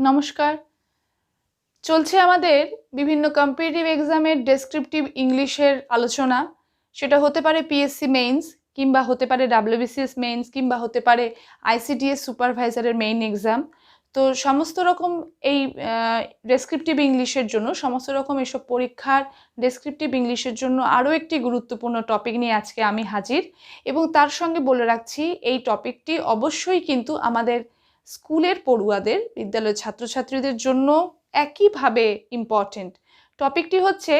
নমস্কার। চলছে আমাদের বিভিন্ন কম্পিটিটিভ এক্সামের ডেসক্রিপটিভ ইংলিশের আলোচনা। সেটা হতে পারে পিএসসি মেইনস, কিংবা হতে পারে ডাব্লিউবিসিএস মেইনস, কিংবা হতে পারে আইসিডিএস সুপারভাইজারের মেইন এক্সাম। তো সমস্ত রকম এই ডেসক্রিপটিভ ইংলিশের জন্য, সমস্ত রকম এসব পরীক্ষার ডেসক্রিপটিভ ইংলিশের জন্য আরও একটি গুরুত্বপূর্ণ টপিক নিয়ে আজকে আমি হাজির। এবং তার সঙ্গে বলে রাখছি, এই টপিকটি অবশ্যই কিন্তু আমাদের স্কুলের পড়ুয়াদের, বিদ্যালয়ের ছাত্রছাত্রীদের জন্য একইভাবে ইম্পর্টেন্ট। টপিকটি হচ্ছে,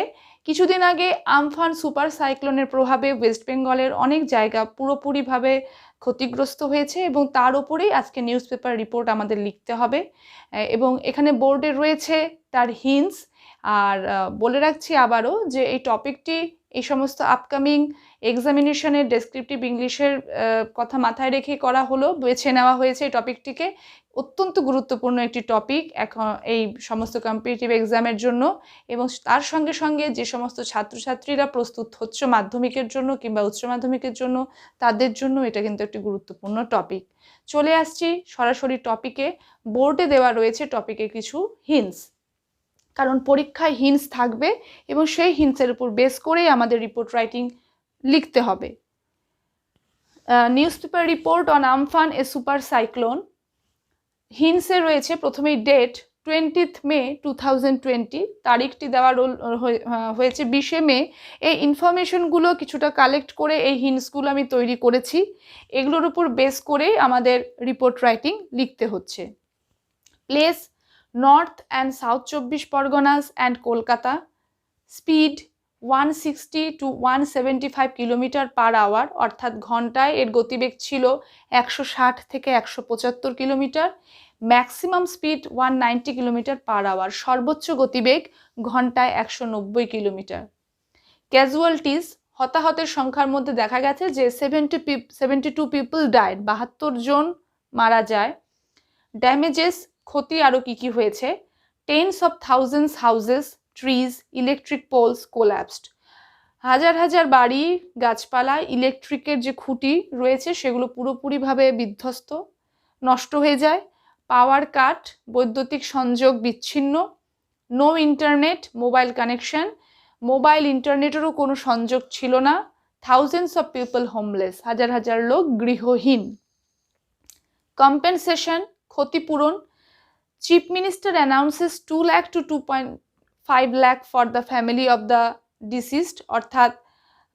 কিছুদিন আগে আমফান সুপার সাইক্লোনের প্রভাবে ওয়েস্ট বেঙ্গলের অনেক জায়গা পুরোপুরিভাবে ক্ষতিগ্রস্ত হয়েছে এবং তার উপরেই আজকে নিউজ পেপার রিপোর্ট আমাদের লিখতে হবে। এবং এখানে বোর্ডে রয়েছে তার হিন্টস। আর বলে রাখছি আবারও যে এই টপিকটি এই সমস্ত আপকামিং এক্সামিনেশনের ডেসক্রিপটিভ ইংলিশের কথা মাথায় রেখে করা হলো, বেছে নেওয়া হয়েছে এই টপিকটিকে। অত্যন্ত গুরুত্বপূর্ণ একটি টপিক এখন এই সমস্ত কম্পিটিটিভ এক্সামের জন্য। এবং তার সঙ্গে সঙ্গে যে সমস্ত ছাত্রছাত্রীরা প্রস্তুত হচ্ছে মাধ্যমিকের জন্য কিংবা উচ্চ মাধ্যমিকের জন্য, তাদের জন্য এটা কিন্তু একটি গুরুত্বপূর্ণ টপিক। চলে আসছি সরাসরি টপিকে। বোর্ডে দেওয়া রয়েছে টপিকে কিছু হিন্টস, কারণ পরীক্ষায় হিন্টস থাকবে এবং সেই হিন্টসের উপর বেস করেই আমাদের রিপোর্ট রাইটিং লিখতে হবে। News paper report on Amphan a super cyclone. হিন্টসে রয়েছে প্রথমেই ডেট 20th মে 2020, তারিখটি দেওয়া হয়েছে 20শে মে। এই ইনফরমেশনগুলো কিছুটা কালেক্ট করে এই হিন্টসগুলো আমি তৈরি করেছি। এগুলোর উপর বেস করে আমাদের রিপোর্ট রাইটিং লিখতে হচ্ছে। Place north and south 24 Parganas and Kolkata. Speed 160 to 175 kilometre per hour, অর্থাৎ ঘন্টায় এর গতিবেগ ছিল 160 থেকে 175 kilometre. Maximum speed 190 kilometre per hour, সর্বোচ্চ গতিবেগ ঘন্টায় 190 কিলোমিটার। ক্যাজুয়ালিটিস, হতাহতের সংখ্যার মধ্যে দেখা গেছে যে 72 পিপল ডায়েড, 72 জন মারা যায়। ড্যামেজেস, ক্ষতি আরও কী কী হয়েছে। Tens of thousands houses, trees, electric poles collapsed, হাজার হাজার বাড়ি, গাছপালা, ইলেকট্রিকের যে খুঁটি রয়েছে সেগুলো পুরোপুরিভাবে বিধ্বস্ত, নষ্ট হয়ে যায়। পাওয়ার কাট, বৈদ্যুতিক সংযোগ বিচ্ছিন্ন। No internet, mobile connection, mobile ইন্টারনেটেরও কোনো সংযোগ ছিল না। থাউজেন্ডস অফ পিপল হোমলেস, হাজার হাজার লোক গৃহহীন। কম্পেনসেশন, ক্ষতিপূরণ। Chief minister announces 2 lakh to 2.5 lakh for the family of the deceased, অর্থাৎ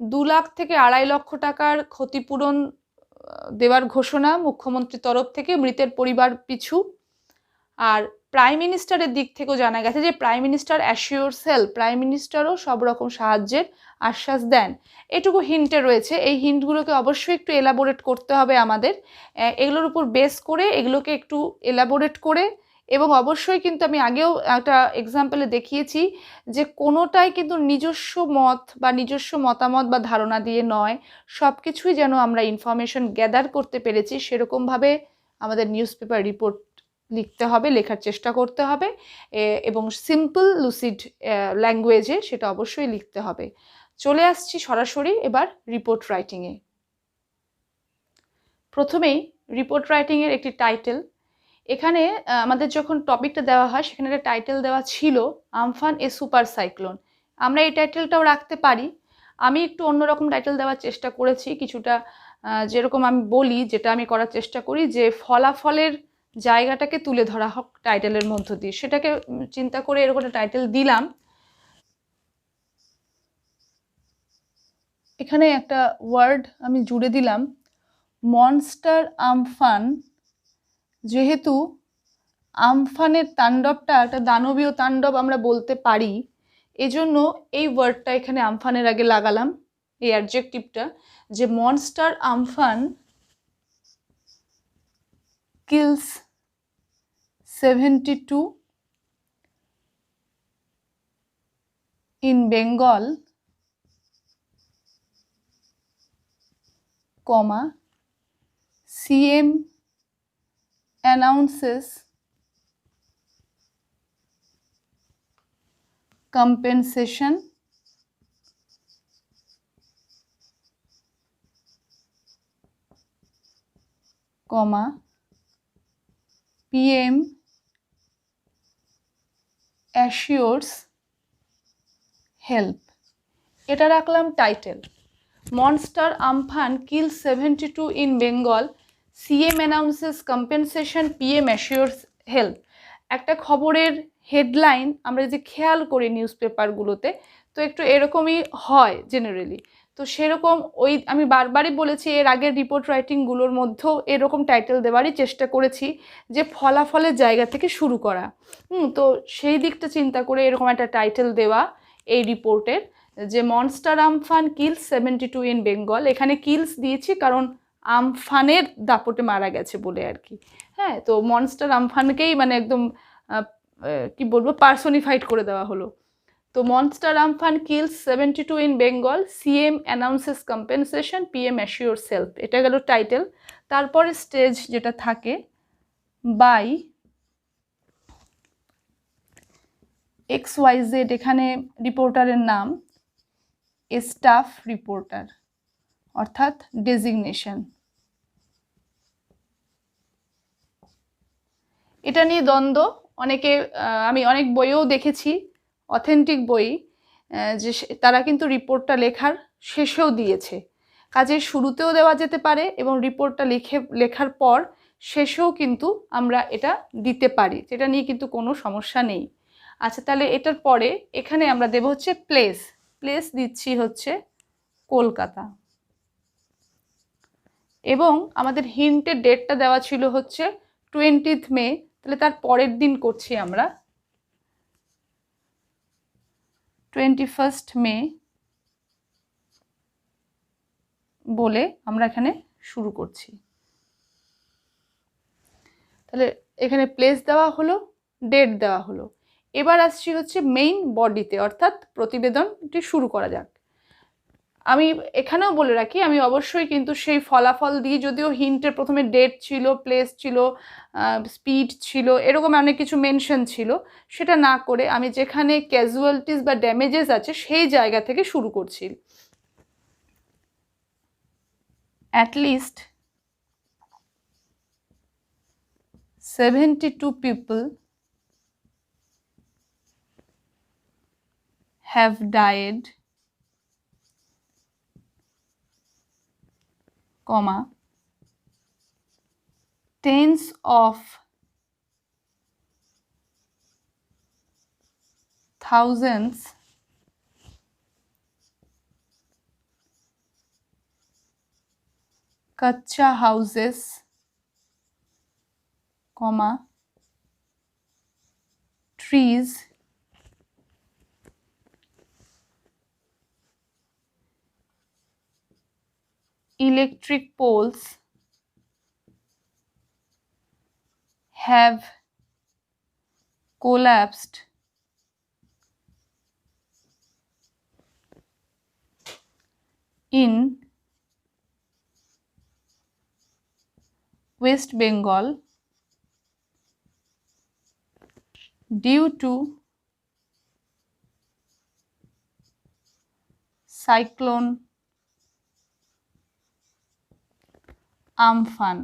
2 লাখ থেকে 2.5 লক্ষ টাকার ক্ষতিপূরণ দেওয়ার ঘোষণা মুখ্যমন্ত্রীর তরফ থেকে মৃতের পরিবার পিছু। আর প্রাইম মিনিস্টারের দিক থেকেও জানা গেছে যে প্রাইম মিনিস্টার অ্যাসিওরস হেল্প, প্রাইম মিনিস্টারও সব রকম সাহায্যের আশ্বাস দেন। এটুকু হিন্টে রয়েছে। এই হিন্টগুলোকে অবশ্যই একটু এলাবোরেট করতে হবে আমাদের। এগুলোর উপর বেস করে এগুলোকে একটু এলাবোরেট করে, এবং অবশ্যই কিন্তু আমি আগেও একটা এক্সাম্পলে দেখিয়েছি যে কোনোটাই কিন্তু নিজস্ব মত বা নিজস্ব মতামত বা ধারণা দিয়ে নয়, সব কিছুই যেন আমরা ইনফরমেশন গ্যাদার করতে পেরেছি সেরকমভাবে আমাদের নিউজ পেপার রিপোর্ট লিখতে হবে, লেখার চেষ্টা করতে হবে, এবং সিম্পল লুসিড ল্যাঙ্গুয়েজে সেটা অবশ্যই লিখতে হবে। চলে আসছি সরাসরি এবার রিপোর্ট রাইটিংয়ে। প্রথমেই রিপোর্ট রাইটিংয়ের একটি টাইটেল। এখানে আমাদের যখন টপিকটা দেওয়া হয় সেখানে একটা টাইটেল দেওয়া ছিল আমফান এ সুপার সাইক্লোন। আমরা এই টাইটেলটাও রাখতে পারি। আমি একটু অন্যরকম টাইটেল দেওয়ার চেষ্টা করেছি কিছুটা, যেরকম আমি বলি, যেটা আমি করার চেষ্টা করি যে ফলাফলের জায়গাটাকে তুলে ধরা হোক টাইটেলের মধ্য দিয়ে, সেটাকে চিন্তা করে এরকম একটা টাইটেল দিলাম। এখানে একটা ওয়ার্ড আমি জুড়ে দিলাম, মনস্টার আমফান। যেহেতু আমফানের তাণ্ডবটা একটা দানবীয় তাণ্ডব আমরা বলতে পারি, এজন্য এই ওয়ার্ডটা এখানে আমফানের আগে লাগালাম, এই অ্যাডজেক্টিভটা, যে monster Amphan kills 72 in Bengal, CM announces compensation, PM assures help, এটা রাখলাম title. Monster Amphan kill 72 in Bengal, CM announces compensation, PM assures help. একটা খবরের হেডলাইন আমরা যে খেয়াল করি নিউজ পেপারগুলোতে, তো একটু এরকমই হয় জেনারেলি। তো সেরকম ওই আমি বারবারই বলেছি এর আগের রিপোর্ট রাইটিংগুলোর মধ্যেও এরকম টাইটেল দেওয়ারই চেষ্টা করেছি, যে ফলাফলের জায়গা থেকে শুরু করা। তো সেই দিকটা চিন্তা করে এরকম একটা টাইটেল দেওয়া এই রিপোর্টের, যে monster Amphan kills 72 in Bengal. এখানে কিলস দিয়েছি কারণ আমফানের দাপটে মারা গেছে বলে আর কি। হ্যাঁ, তো মনস্টার আমফানকেই মানে একদম কি বলবো পার্সোনিফাইড করে দেওয়া হলো। তো monster Amphan kills 72 in Bengal, CM announces compensation, PM assure self, এটা গেল টাইটেল। তারপরে স্টেজ যেটা থাকে, বাই XYZ, এখানে রিপোর্টারের নাম স্টাফ রিপোর্টার অর্থাৎ ডেজিগনেশন। এটা নিয়ে দ্বন্দ্ব অনেকে, আমি অনেক বইও দেখেছি, অথেন্টিক বই, যে তারা কিন্তু রিপোর্টটা লেখার শেষেও দিয়েছে। কাজের শুরুতেও দেওয়া যেতে পারে এবং রিপোর্টটা লেখার পর শেষেও কিন্তু আমরা এটা দিতে পারি, যেটা নিয়ে কিন্তু কোনো সমস্যা নেই। আচ্ছা, তাহলে এটার পরে এখানে আমরা দেব হচ্ছে প্লেস। প্লেস দিচ্ছি হচ্ছে কলকাতা, এবং আমাদের হিন্টের ডেটটা দেওয়া ছিল হচ্ছে 20 মে, তাহলে তার পরের দিন করছি আমরা 21 মে বলে আমরা এখানে শুরু করছি। তাহলে এখানে প্লেস দেওয়া হলো, ডেট দেওয়া হলো। এবার আসছি হচ্ছে মেইন বডিতে, অর্থাৎ প্রতিবেদনটি শুরু করা যাক। আমি এখানেও বলে রাখি, আমি অবশ্যই কিন্তু সেই ফলাফল দিয়ে, যদিও হিন্টের প্রথমে ডেট ছিল, প্লেস ছিল, স্পিড ছিল, এরকম অনেক কিছু মেনশন ছিল, সেটা না করে আমি যেখানে ক্যাজুয়ালিটিস বা ড্যামেজেস আছে সেই জায়গা থেকে শুরু করছি। At least 72 people have died, comma, tens of thousands kacha houses, comma, trees, electric poles have collapsed in West Bengal due to cyclone Amphan.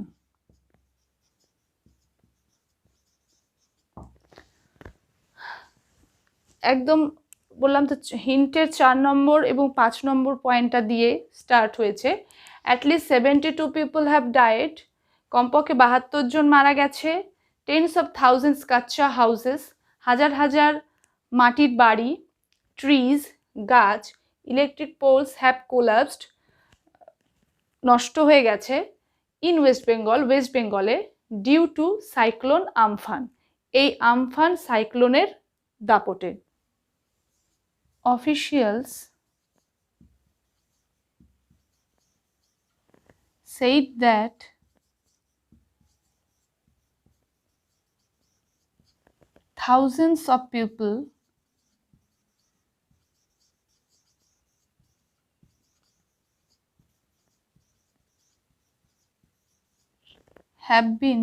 একদম বললাম তো, হিন্টের 4 নম্বর এবং 5 নম্বর পয়েন্টটা দিয়ে স্টার্ট হয়েছে। অ্যাটলিস্ট 72 পিপল হ্যাভ ডায়েড, কমপক্ষে 72 জন মারা গেছে। টেন্স অফ থাউজেন্ডস কাচ্চা হাউসেস, হাজার হাজার মাটির বাড়ি। ট্রিজ গাছ, ইলেকট্রিক পোলস হ্যাভ কোলাপসড নষ্ট হয়ে গেছে। ইন ওয়েস্ট বেঙ্গল, ওয়েস্ট বেঙ্গলে, ডিউ টু সাইক্লোন আমফান, এই আমফান সাইক্লোনের দাপটে। Officials said that thousands of people have been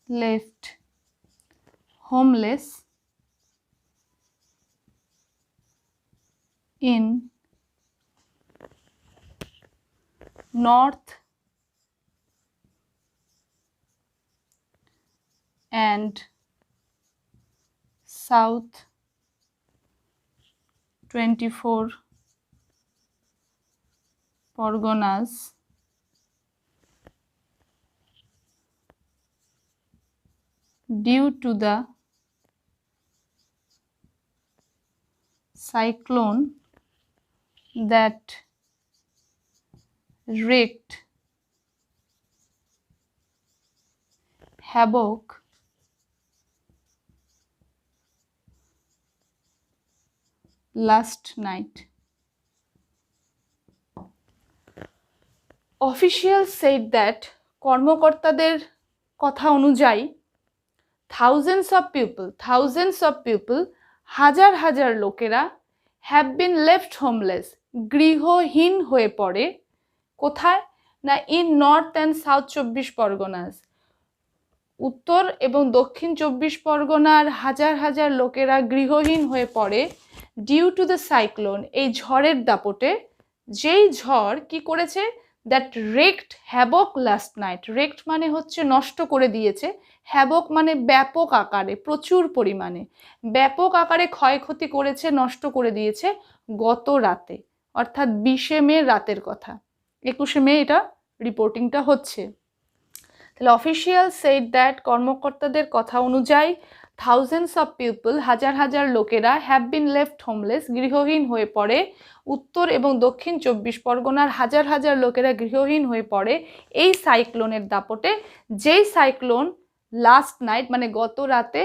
left homeless in North and South 24 Parganas due to the cyclone that wreaked havoc last night. Officials said that কর্মকর্তাদের কথা অনুযায়ী thousands of people হাজার হাজার লোকেরা have been left homeless, গৃহহীন হয়ে পড়ে কোথায় না in North and South 24 Parganas, উত্তর এবং দক্ষিণ 24 পরগনার হাজার হাজার লোকেরা গৃহহীন হয়ে পড়ে ডিউ টু দ্য সাইক্লোন, এই ঝড়ের দাপটে। যেই ঝড় কি করেছে, দ্যাট রেকড হ্যাবক লাস্ট নাইট, রেকড মানে হচ্ছে নষ্ট করে দিয়েছে, হ্যাবক মানে ব্যাপক আকারে, প্রচুর পরিমাণে ব্যাপক আকারে ক্ষয়ক্ষতি করেছে, নষ্ট করে দিয়েছে গত রাতে, অর্থাৎ 20শে মে রাতের কথা, 21শে মে এটা রিপোর্টিংটা হচ্ছে। তাহলে অফিসিয়াল সেড দ্যাট কর্মকর্তাদের কথা অনুযায়ী থাউজেন্ডস অফ পিপল হাজার হাজার লোকেরা হ্যাভ বিন লেফট হোমলেস, গৃহহীন হয়ে পড়ে, উত্তর এবং দক্ষিণ 24 পরগনার হাজার হাজার লোকেরা গৃহহীন হয়ে পড়ে এই সাইক্লোনের দাপটে, যেই সাইক্লোন লাস্ট নাইট মানে গত রাতে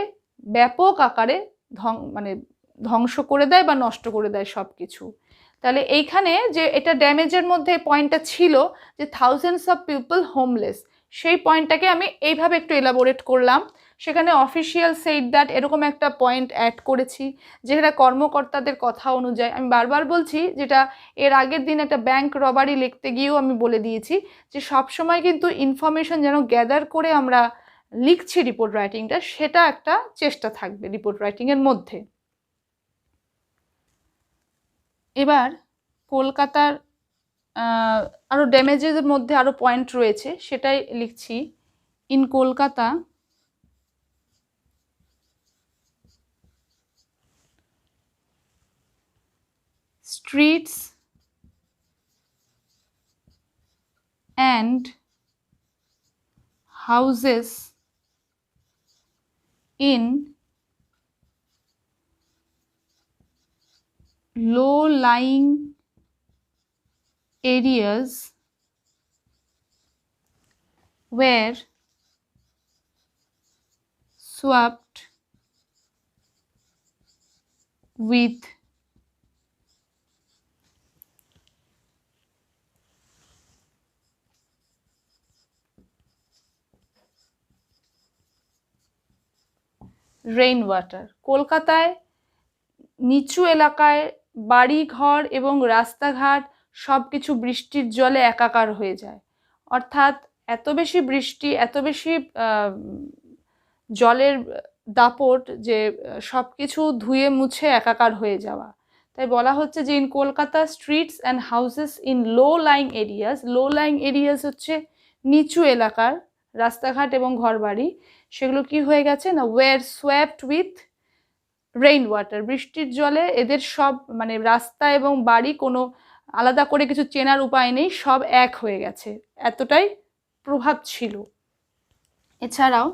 ব্যাপক আকারে ধ্বংস করে দেয় বা নষ্ট করে দেয় সব কিছু। তাহলে এইখানে যে এটা ড্যামেজের মধ্যে পয়েন্টটা ছিল যে থাউজেন্ডস অফ পিপল হোমলেস, সেই পয়েন্টটাকে আমি এইভাবে একটু এলাবোরেট করলাম। সেখানে অফিসিয়াল সেইড দ্যাট এরকম একটা পয়েন্ট অ্যাড করেছি, যেটা কর্মকর্তাদের কথা অনুযায়ী। আমি বারবার বলছি, যেটা এর আগের দিন একটা ব্যাংক রবারি লিখতে গিয়েও আমি বলে দিয়েছি, যে সবসময় কিন্তু ইনফরমেশন যেন গ্যাদার করে আমরা লিখছি রিপোর্ট রাইটিংটা, সেটা একটা চেষ্টা থাকবে রিপোর্ট রাইটিংয়ের মধ্যে। এবার কলকাতার আরও ড্যামেজের মধ্যে আরও পয়েন্ট রয়েছে, সেটাই লিখছি। In Kolkata streets and houses in low-lying areas were swept with rain water. কলকাতায় নিচু এলাকায় বাড়ি ঘর এবং রাস্তাঘাট সব কিছু বৃষ্টির জলে একাকার হয়ে যায়, অর্থাৎ এত বেশি বৃষ্টি, এত বেশি জলের দাপট যে সব কিছু ধুয়ে মুছে একাকার হয়ে যাওয়া। তাই বলা হচ্ছে যে in Kolkata streets and houses in low lying areas, low lying areas হচ্ছে নিচু এলাকার রাস্তাঘাট এবং ঘরবাড়ি, সেগুলো কি হয়ে গেছে না were swept with rain water, বৃষ্টির জলে এদের সব রাস্তা এবং বাড়ি কোনো আলাদা করে কিছু চেনার উপায় নেই, সব এক হয়ে গেছে, এতটাই প্রভাব ছিল। এছাড়াও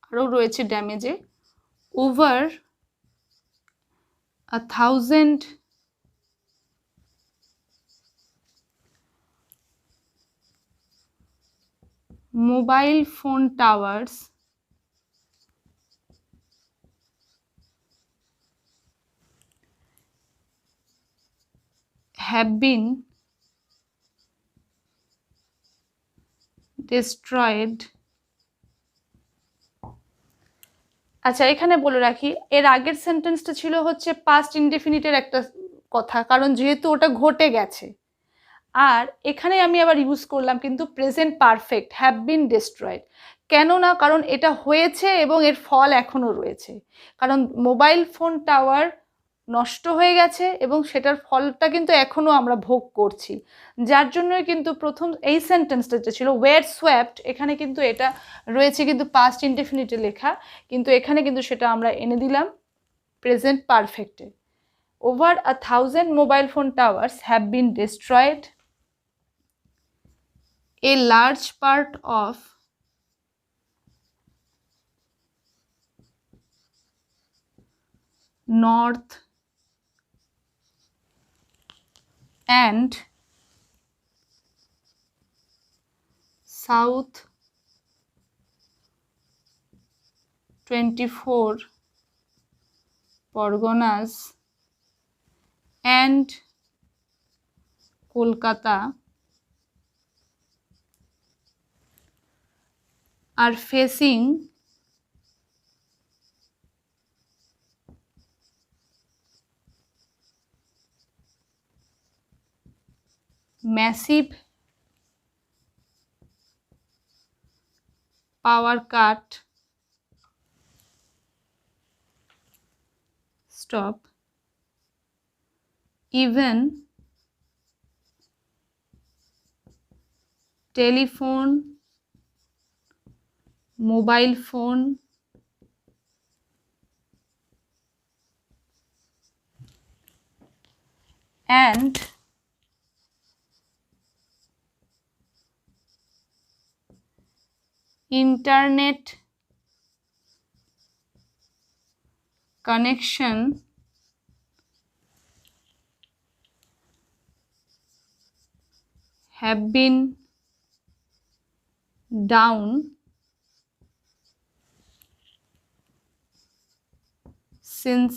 আরও রয়েছে ড্যামেজে, over 1000 mobile phone towers have been destroyed। আচ্ছা, এখানে বলে রাখি, এর আগের সেন্টেন্সটা ছিল হচ্ছে পাস্ট ইনডেফিনিটের একটা কথা, কারণ যেহেতু ওটা ঘটে গেছে। আর এখানে আমি আবার ইউজ করলাম কিন্তু present perfect, have been destroyed. কেন না, কারণ এটা হয়েছে এবং এর ফল এখনও রয়েছে। কারণ মোবাইল ফোন টাওয়ার নষ্ট হয়ে গেছে এবং সেটার ফলটা কিন্তু এখনও আমরা ভোগ করছি। যার জন্যই কিন্তু প্রথম এই সেন্টেন্সটা যে ছিল ওয়ার সোয়াপড, এখানে কিন্তু এটা রয়েছে কিন্তু পাস্ট ইনডেফিনিটে লেখা, কিন্তু এখানে কিন্তু সেটা আমরা এনে দিলাম present পারফেক্টে। Over 1,000 mobile phone towers have been destroyed. A large part of North and South 24 Parganas and Kolkata are facing massive power cut. Stop. Even telephone, mobile phone, and internet connection have been down since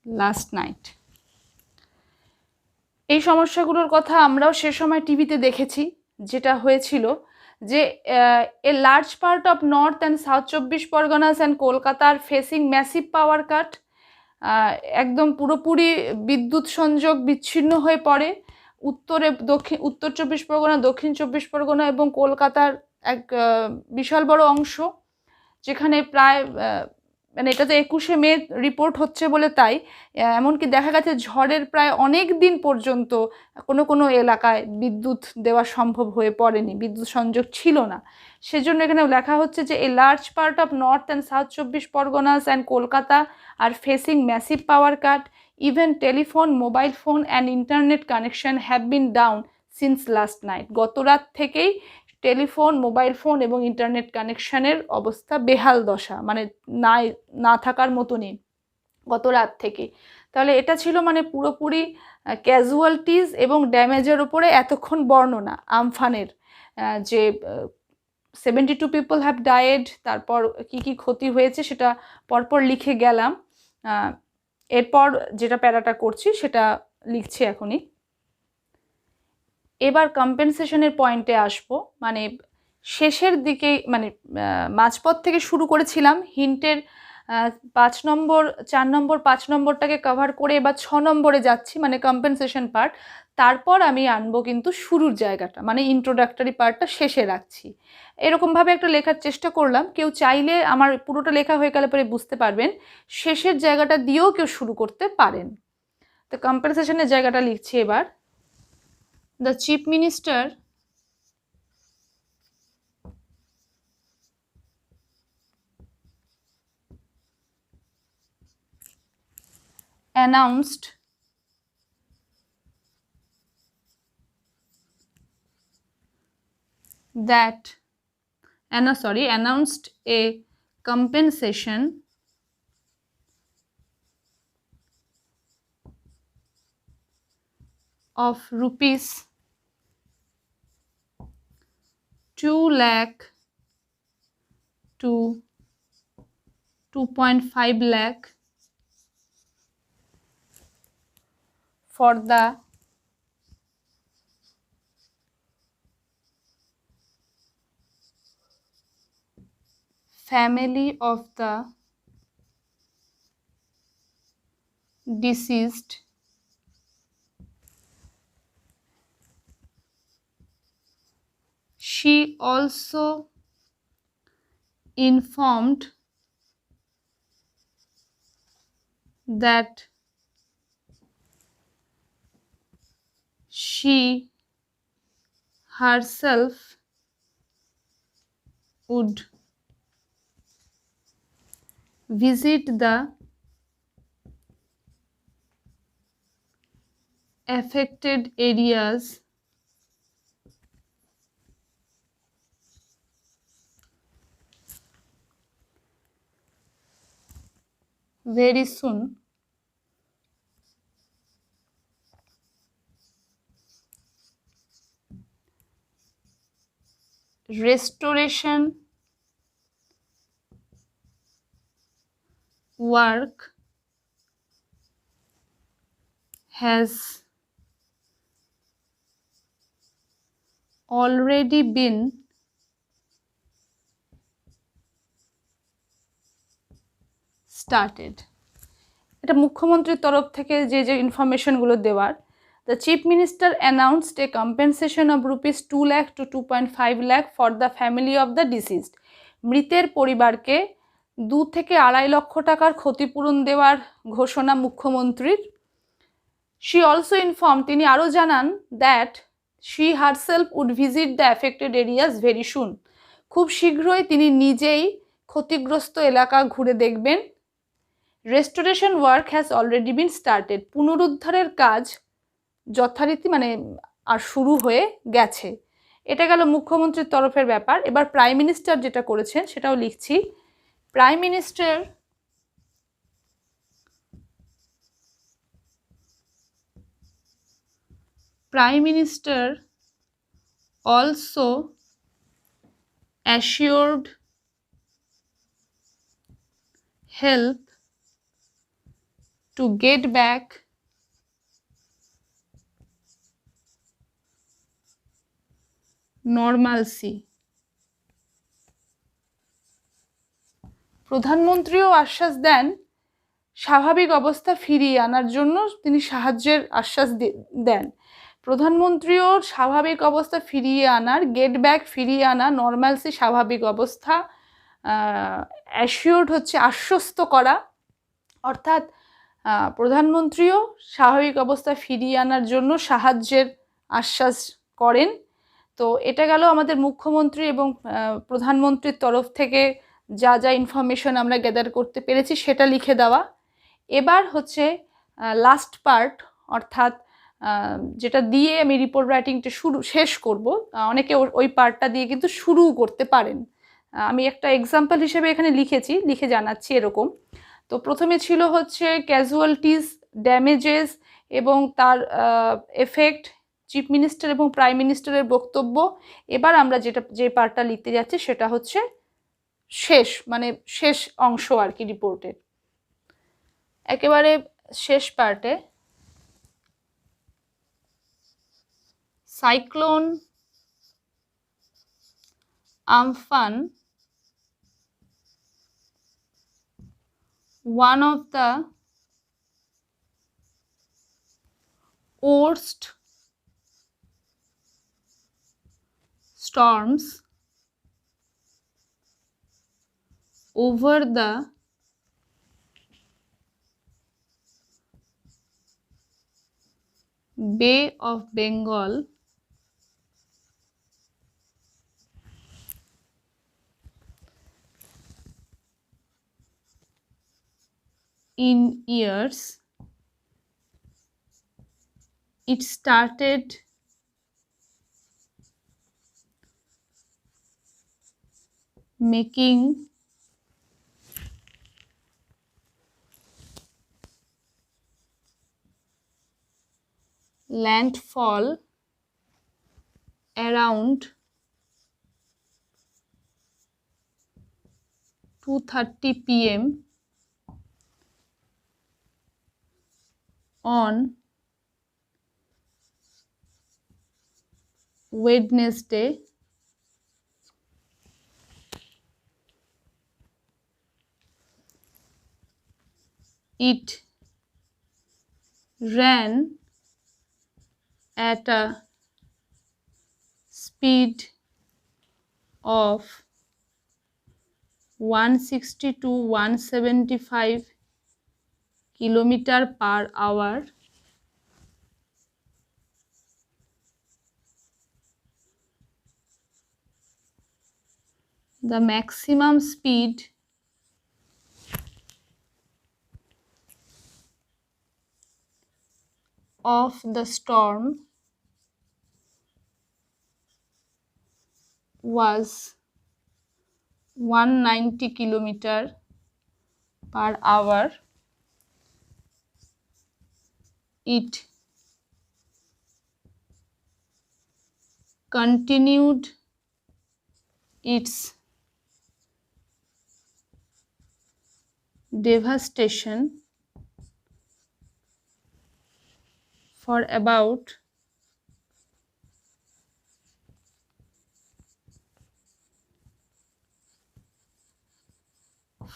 last night. এই সমস্যাগুলোর কথা আমরাও সে সময় টিভিতে দেখেছি। যেটা হয়েছিল যে a large part of north and south 24 Parganas and কলকাতার ফেসিং ম্যাসিভ পাওয়ার কাট, একদম পুরোপুরি বিদ্যুৎ সংযোগ বিচ্ছিন্ন হয়ে পড়ে। উত্তর 24 পরগনা, দক্ষিণ 24 পরগনা এবং কলকাতার এক বিশাল বড় অংশ, যেখানে প্রায় মানে এটা তো 21শে মে রিপোর্ট হচ্ছে বলে তাই এমনকি দেখা গেছে ঝড়ের প্রায় অনেক দিন পর্যন্ত কোনো কোনো এলাকায় বিদ্যুৎ দেওয়া সম্ভব হয়ে পড়েনি, বিদ্যুৎ সংযোগ ছিল না। সেজন্য এখানে লেখা হচ্ছে যে a large part of north and south 24 Parganas and Kolkata are facing massive power cut, even telephone, mobile phone and internet connection have been down since last night. গত রাত থেকেই টেলিফোন, মোবাইল ফোন এবং ইন্টারনেট কানেকশানের অবস্থা বেহাল দশা, মানে না থাকার মতনই গত রাত থেকে। তাহলে এটা ছিল মানে পুরোপুরি ক্যাজুয়ালিটিস এবং ড্যামেজের ওপরে এতক্ষণ বর্ণনা আমফানের, যে 72 পিপল হ্যাভ ডায়েড, তারপর কি কি ক্ষতি হয়েছে সেটা পরপর লিখে গেলাম। এরপর যেটা প্যারাটা করছি সেটা লিখছি এখনই। এবার কম্পেনসেশনের পয়েন্টে আসবো, মানে শেষের দিকে, মানে মাঝপথ থেকে শুরু করেছিলাম হিন্টের 5 নম্বর, 4 নম্বর, 5 নম্বরটাকে কভার করে এবার 6 নম্বরে যাচ্ছি, মানে কম্পেনসেশন পার্ট। তারপর আমি আনবো কিন্তু শুরুর জায়গাটা, মানে ইন্ট্রোডাক্টরি পার্টটা শেষে রাখছি। এরকমভাবে একটা লেখার চেষ্টা করলাম। কেউ চাইলে আমার পুরোটা লেখা হয়ে গেলে পরে বুঝতে পারবেন শেষের জায়গাটা দিয়েও কেউ শুরু করতে পারেন। তো কম্পেনসেশনের জায়গাটা লিখছি এবার। The Chief Minister announced announced a compensation of rupees 2 lakh to 2.5 lakh for the family of the deceased she also informed that she herself would visit the affected areas very soon. Restoration work has already been started. এটা মুখ্যমন্ত্রীর তরফ থেকে যে ইনফরমেশনগুলো দেওয়ার, the chief minister announced A compensation of rupees 2 lakh to 2.5 lakh for the family of the deceased. মৃতের পরিবারকে 2 থেকে 2.5 লক্ষ টাকার ক্ষতিপূরণ দেওয়ার ঘোষণা মুখ্যমন্ত্রীর। শি অলসো ইনফর্ম, তিনি আরও জানান, that she herself would visit the affected areas very soon. খুব শীঘ্রই তিনি নিজেই ক্ষতিগ্রস্ত এলাকা ঘুরে দেখবেন। Restoration work has already been started, পুনরুদ্ধারের কাজ যথারীতি আর শুরু হয়ে গেছে। এটা গেল মুখ্যমন্ত্রীর তরফের ব্যাপার। এবার প্রাইম মিনিস্টার যেটা করেছেন সেটাও লিখছি। Prime minister also assured help to get back normalcy. প্রধানমন্ত্রীও আশ্বাস দেন স্বাভাবিক অবস্থা ফিরিয়ে আনার জন্য তিনি সাহায্যের আশ্বাস দেন। প্রধানমন্ত্রীও স্বাভাবিক অবস্থা ফিরিয়ে আনার, গেট ব্যাক ফিরিয়ে আনা, নর্মালসি স্বাভাবিক অবস্থা, অ্যাসিওর্ড হচ্ছে আশ্বস্ত করা, অর্থাৎ প্রধানমন্ত্রীও স্বাভাবিক অবস্থা ফিরিয়ে আনার জন্য সাহায্যের আশ্বাস করেন। তো এটা গেল আমাদের মুখ্যমন্ত্রী এবং প্রধানমন্ত্রীর তরফ থেকে যা ইনফরমেশন আমরা গ্যাদার করতে পেরেছি সেটা লিখে দেওয়া। এবার হচ্ছে লাস্ট পার্ট, অর্থাৎ যেটা দিয়ে আমি রিপোর্ট রাইটিংটা শেষ করব। অনেকে ওই পার্টটা দিয়ে কিন্তু শুরু করতে পারেন। আমি একটা এক্সাম্পল হিসেবে এখানে লিখে জানাচ্ছি এরকম। তো প্রথমে ছিল হচ্ছে ক্যাজুয়ালিটিস, ড্যামেজেস এবং তার এফেক্ট, চিফ মিনিস্টার এবং প্রাইম মিনিস্টারের বক্তব্য। এবার আমরা যে পার্টটা লিখতে যাচ্ছি সেটা হচ্ছে শেষ অংশ আর কি রিপোর্টের, একেবারে শেষ পার্টে। Cyclone Amphan, one of the worst storms over the Bay of Bengal in years. It started making landfall around 2:30 p.m. on Wednesday, it ran at a speed of 160 to 175 km/h. The maximum speed of the storm was 190 km/h. It continued its devastation for about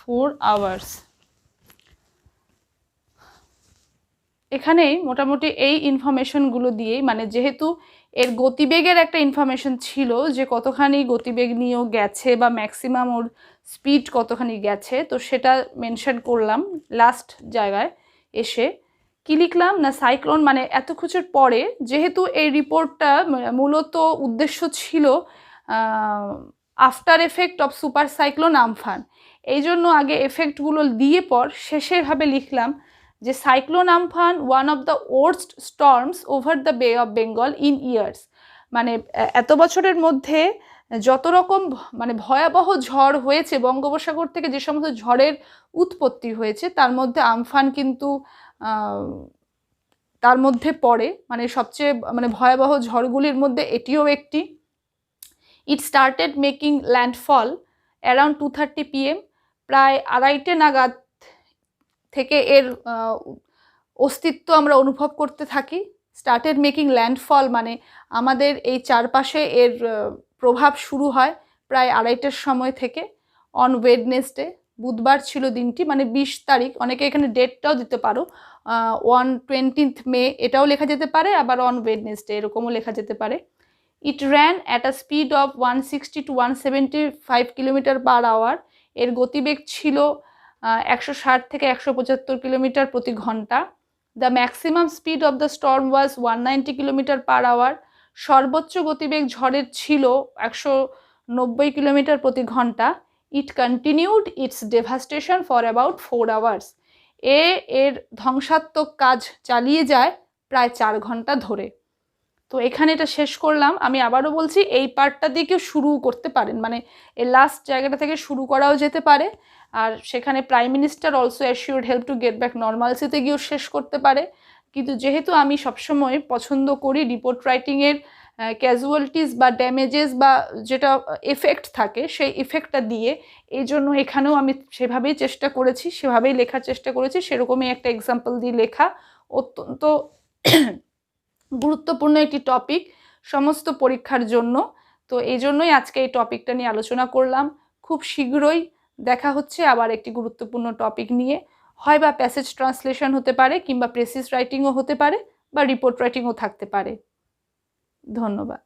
4 hours. এখানেই মোটামুটি এই ইনফরমেশনগুলো দিয়েই, মানে যেহেতু এর গতিবেগের একটা information ছিল যে কতখানি গতিবেগ নিয়েও গেছে বা ম্যাক্সিমাম ওর স্পিড কতখানি গেছে, তো সেটা মেনশন করলাম লাস্ট জায়গায় এসে। কি লিখলাম না, সাইক্লোন মানে এত কিছুর পরে যেহেতু এই রিপোর্টটা মূলত উদ্দেশ্য ছিল after effect of super cyclone Amphan, এই জন্য আগে এফেক্টগুলো দিয়ে পর শেষে ভাবে লিখলাম যে cyclone Amphan one of the worst storms over the বে অফ বেঙ্গল ইন ইয়ার্স, মানে এত বছরের মধ্যে যত রকম মানে ভয়াবহ ঝড় হয়েছে বঙ্গোপসাগর থেকে, যে সমস্ত ঝড়ের উৎপত্তি হয়েছে তার মধ্যে আমফান কিন্তু তার মধ্যে পড়ে, মানে সবচেয়ে মানে ভয়াবহ ঝড়গুলির মধ্যে এটিও একটি। It started making landfall around 2:30 PM, প্রায় 2:30 নাগাদ থেকে এর অস্তিত্ব আমরা অনুভব করতে থাকি। স্টার্টেড মেকিং ল্যান্ডফল মানে আমাদের এই চারপাশে এর প্রভাব শুরু হয় প্রায় 2:30টার সময় থেকে। অন ওয়েডনেসডে, বুধবার ছিল দিনটি, মানে 20 তারিখ, অনেকে এখানে ডেটটাও দিতে পারো, 20 মে এটাও লেখা যেতে পারে, আবার অন ওয়েডনেসডে এরকমও লেখা যেতে পারে। It ran at a speed of 160 to 175 km/h। এর গতিবেগ ছিল 160 থেকে 175 কিলোমিটার প্রতি ঘন্টা। The maximum speed of the storm was 190 km/h। সর্বোচ্চ গতিবেগ ঝড়ের ছিল 190 কিলোমিটার প্রতি ঘন্টা। It continued its devastation for about 4 hours। এর ধ্বংসাত্মক কাজ চালিয়ে যায় প্রায় 4 ঘন্টা ধরে। তো এখানে এটা শেষ করলাম। আমি আবারও বলছি, এই পার্টটা দিয়ে কেউ শুরু করতে পারেন, মানে এই লাস্ট জায়গাটা থেকে শুরু করাও যেতে পারে, আর সেখানে prime minister also assured help to get back নর্মালসিতে গিয়েও শেষ করতে পারে। কিন্তু যেহেতু আমি সবসময় পছন্দ করি রিপোর্ট রাইটিংয়ের ক্যাজুয়ালিটিস বা ড্যামেজেস বা যেটা এফেক্ট থাকে সেই এফেক্টটা দিয়ে, এই জন্য এখানেও আমি সেভাবেই চেষ্টা করেছি, সেভাবেই লেখার চেষ্টা করেছি, সেরকমই একটা এক্সাম্পল দিয়ে লেখা। অত্যন্ত গুরুত্বপূর্ণ একটি টপিক সমস্ত পরীক্ষার জন্য। তো এই জন্যই আজকে এই টপিকটা নিয়ে আলোচনা করলাম। খুব শীঘ্রই দেখা হচ্ছে আবার একটি গুরুত্বপূর্ণ টপিক নিয়ে, হয় বা প্যাসেজ ট্রান্সলেশন হতে পারে, কিংবা প্রেসিস রাইটিংও হতে পারে, বা রিপোর্ট রাইটিংও থাকতে পারে। ধন্যবাদ।